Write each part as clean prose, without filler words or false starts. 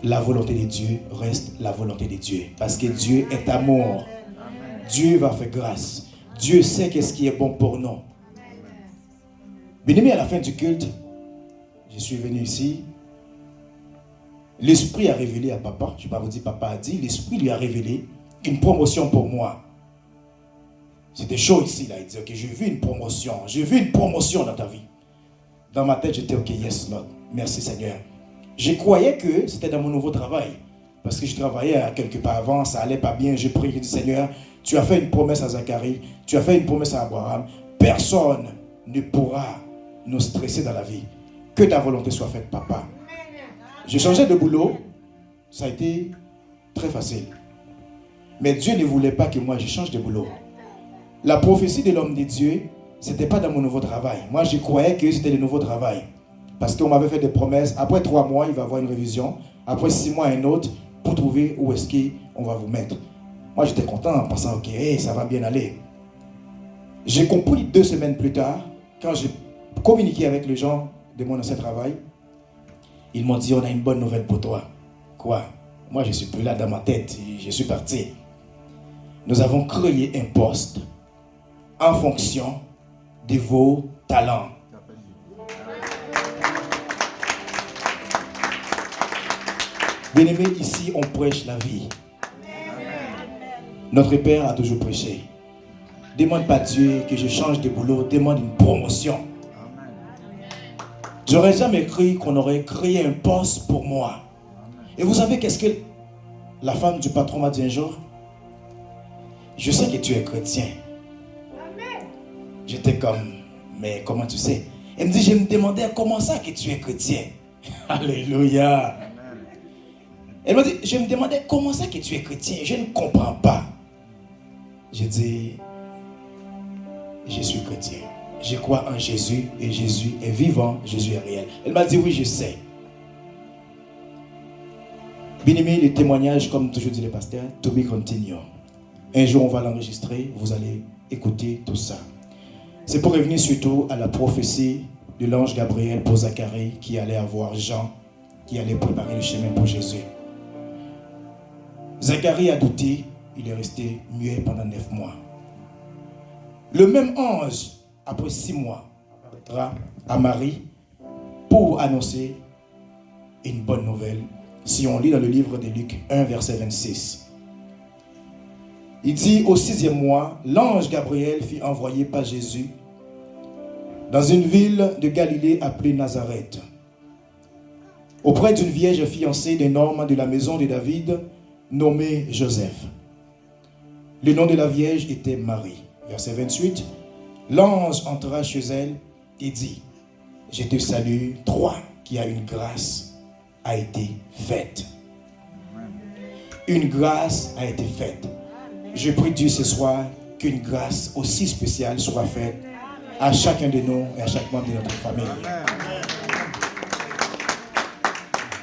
la volonté de Dieu reste la volonté de Dieu. Parce que Dieu est amour. Dieu va faire grâce. Dieu sait qu'est-ce qui est bon pour nous. Bien-aimé, à la fin du culte, je suis venu ici. L'Esprit a révélé à papa, je ne vais pas vous dire papa a dit, l'Esprit lui a révélé une promotion pour moi. C'était chaud ici, là. Il dit, ok, j'ai vu une promotion dans ta vie. Dans ma tête, j'étais, ok, yes, Lord, merci Seigneur. Je croyais que c'était dans mon nouveau travail. Parce que je travaillais quelque part avant, ça allait pas bien. Je prie, je dis, Seigneur, tu as fait une promesse à Zacharie, tu as fait une promesse à Abraham. Personne ne pourra nous stresser dans la vie. Que ta volonté soit faite, papa. J'ai changé de boulot, ça a été très facile. Mais Dieu ne voulait pas que moi je change de boulot. La prophétie de l'homme de Dieu, ce n'était pas dans mon nouveau travail. Moi, je croyais que c'était le nouveau travail. Parce qu'on m'avait fait des promesses. Après 3 mois, il va y avoir une révision. Après 6 mois, un autre, pour trouver où est-ce qu'on va vous mettre. Moi, j'étais content en pensant, ok, ça va bien aller. J'ai compris 2 semaines plus tard, quand j'ai communiqué avec les gens de mon ancien travail, ils m'ont dit, on a une bonne nouvelle pour toi. Quoi? Moi, je ne suis plus là dans ma tête. Je suis parti. Nous avons créé un poste en fonction de vos talents. Bien-aimés, ici, on prêche la vie. Notre Père a toujours prêché. Demande pas à Dieu que je change de boulot. Demande une promotion. J'aurais jamais cru qu'on aurait créé un poste pour moi. Et vous savez qu'est-ce que la femme du patron m'a dit un jour? Je sais que tu es chrétien. J'étais comme, mais comment tu sais? Elle me dit, je me demandais comment ça que tu es chrétien. Alléluia. Elle m'a dit, je me demandais comment ça que tu es chrétien. Je ne comprends pas. J'ai dit, je suis chrétien. Je crois en Jésus et Jésus est vivant, Jésus est réel. Elle m'a dit, oui, je sais. Bien-aimé, les témoignages, comme toujours dit le pasteur, to be continue. Un jour, on va l'enregistrer, vous allez écouter tout ça. C'est pour revenir surtout à la prophétie de l'ange Gabriel pour Zacharie qui allait avoir Jean, qui allait préparer le chemin pour Jésus. Zacharie a douté, il est resté muet pendant 9 mois. Le même ange, après 6 mois, apparaîtra à Marie pour annoncer une bonne nouvelle. Si on lit dans le livre de Luc 1, verset 26. Il dit, au 6e mois, l'ange Gabriel fut envoyé par Jésus dans une ville de Galilée appelée Nazareth, auprès d'une vierge fiancée d'un homme de la maison de David, nommé Joseph. Le nom de la vierge était Marie. Verset 28. L'ange entra chez elle et dit, je te salue, toi qui as une grâce a été faite. Une grâce a été faite. Je prie Dieu ce soir qu'une grâce aussi spéciale soit faite à chacun de nous et à chaque membre de notre famille.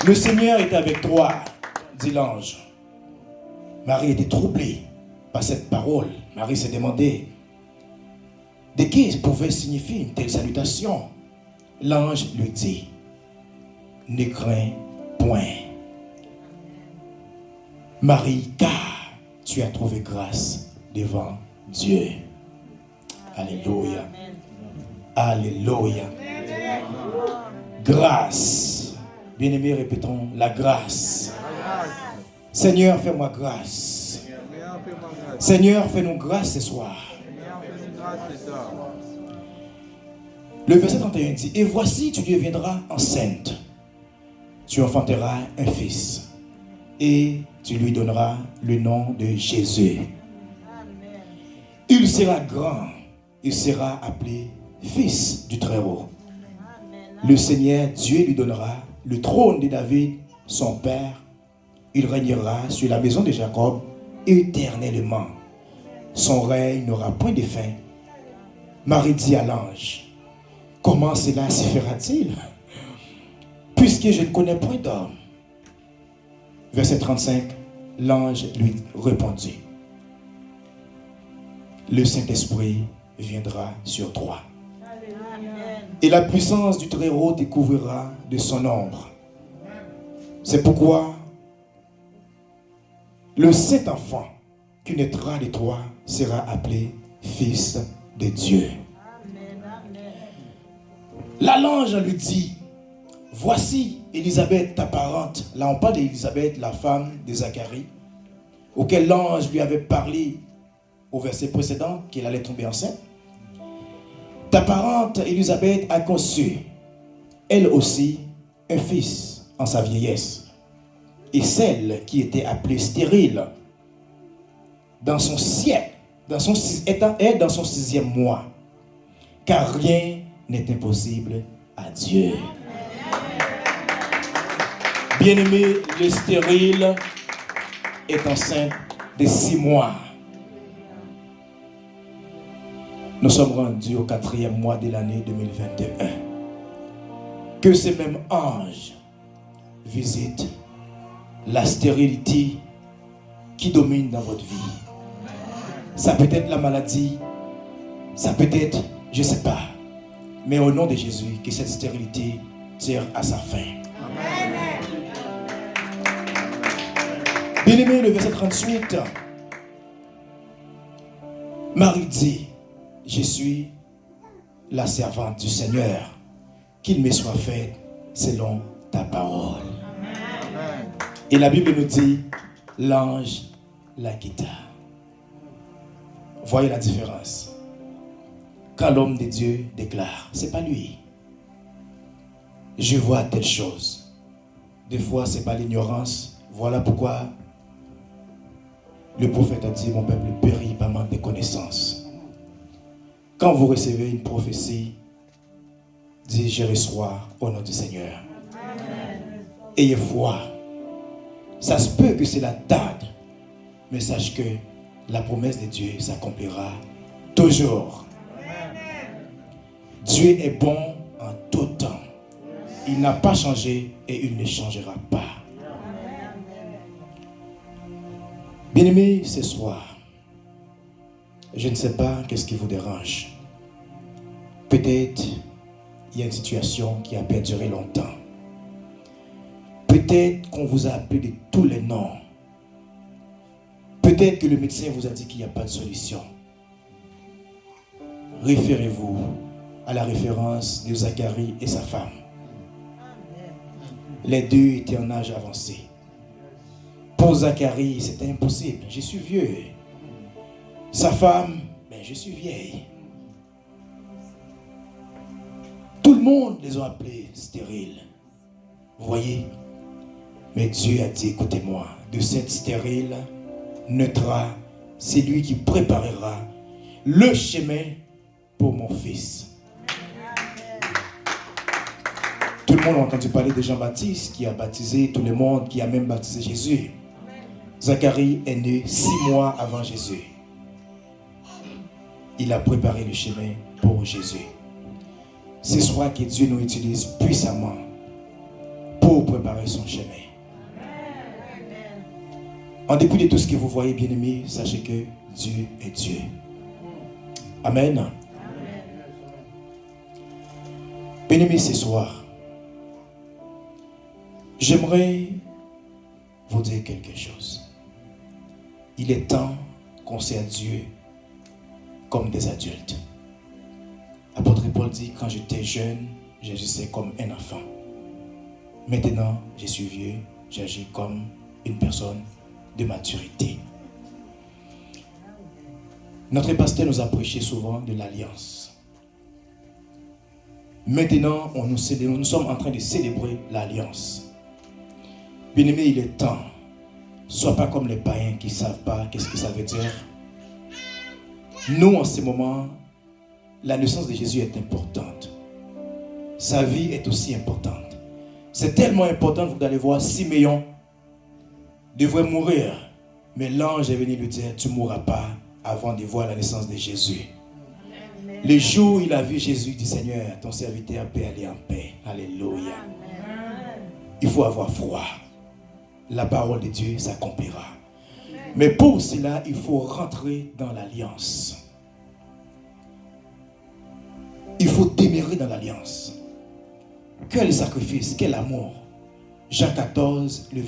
Le Seigneur est avec toi, dit l'ange. Marie était troublée par cette parole. Marie s'est demandé de qui pouvait signifier une telle salutation. L'ange lui dit, ne crains point, Marie, car tu as trouvé grâce devant Dieu. Alléluia. Alléluia. Grâce. Bien-aimés, répétons la grâce. Seigneur, fais-moi grâce. Seigneur, fais-nous grâce ce soir. Le verset 31 dit, et voici, tu deviendras enceinte. Tu enfanteras un fils. Et tu lui donneras le nom de Jésus. Il sera grand. Il sera appelé Fils du Très-Haut. Le Seigneur Dieu lui donnera le trône de David, son père. Il régnera sur la maison de Jacob éternellement. Son règne n'aura point de fin. Marie dit à l'ange, comment cela se fera-t-il, puisque je ne connais point d'homme? Verset 35, l'ange lui répondit, le Saint-Esprit viendra sur toi. Et la puissance du Très-Haut découvrira de son ombre. C'est pourquoi Le saint enfant qui naîtra de toi sera appelé fils de Dieu. Là, l'ange lui dit, voici Élisabeth, ta parente. Là, on parle d'Élisabeth, la femme de Zacharie, auquel l'ange lui avait parlé au verset précédent qu'elle allait tomber enceinte. Ta parente Élisabeth a conçu, elle aussi, un fils en sa vieillesse. Et celle qui était appelée stérile, dans son siècle, est dans son 6e mois, car rien n'est impossible à Dieu. Bien-aimé, le stérile est enceinte de 6 mois. Nous sommes rendus au 4e mois de l'année 2021. Que ce même ange visite la stérilité qui domine dans votre vie. Ça peut être la maladie, ça peut être, je ne sais pas. Mais au nom de Jésus, que cette stérilité tire à sa fin. Bien-aimé, le verset 38, Marie dit, je suis la servante du Seigneur, qu'il me soit fait selon ta parole. Amen. Et la Bible nous dit, l'ange la quitta. Voyez la différence. Quand l'homme de Dieu déclare, c'est pas lui. Je vois telle chose. Des fois, c'est pas l'ignorance. Voilà pourquoi le prophète a dit, mon peuple périt par manque de connaissances. Quand vous recevez une prophétie, dites, je reçois au nom du Seigneur. Amen. Ayez foi. Ça se peut que cela tarde, mais sache que la promesse de Dieu s'accomplira toujours. Amen. Dieu est bon en tout temps. Il n'a pas changé et il ne changera pas. Bien-aimés, ce soir, je ne sais pas qu'est-ce qui vous dérange. Peut-être il y a une situation qui a perduré longtemps. Peut-être qu'on vous a appelé de tous les noms. Peut-être que le médecin vous a dit qu'il n'y a pas de solution. Référez-vous à la référence de Zacharie et sa femme. Les deux étaient en âge avancé. Pour Zacharie, c'était impossible. Je suis vieux. Sa femme, ben, je suis vieille. Tout le monde les a appelés stériles. Vous voyez? Mais Dieu a dit, écoutez-moi, de cette stérile naîtra celui qui préparera le chemin pour mon fils. Tout le monde a entendu parler de Jean-Baptiste qui a baptisé tout le monde, qui a même baptisé Jésus. Zacharie est né 6 mois avant Jésus. Il a préparé le chemin pour Jésus. C'est soit que Dieu nous utilise puissamment pour préparer son chemin. En dépit de tout ce que vous voyez, bien-aimés, sachez que Dieu est Dieu. Amen. Bien-aimés, ce soir, j'aimerais vous dire quelque chose. Il est temps qu'on sert Dieu comme des adultes. Apôtre Paul dit, quand j'étais jeune, j'agissais comme un enfant. Maintenant, je suis vieux, j'agis comme une personne de maturité. Notre pasteur nous a prêché souvent de l'alliance. Maintenant, nous sommes en train de célébrer l'alliance. Bien-aimé, il est temps. Sois pas comme les païens qui ne savent pas qu'est-ce que ça veut dire. Nous, en ce moment, la naissance de Jésus est importante. Sa vie est aussi importante. C'est tellement important que vous allez voir Siméon devrait mourir. Mais l'ange est venu lui dire, tu ne mourras pas avant de voir la naissance de Jésus. Le jour où il a vu Jésus, il dit, Seigneur, ton serviteur peut aller en paix. Alléluia. Il faut avoir foi. La parole de Dieu s'accomplira. Mais pour cela, il faut rentrer dans l'alliance. Il faut demeurer dans l'alliance. Quel sacrifice, quel amour. Jean 14, le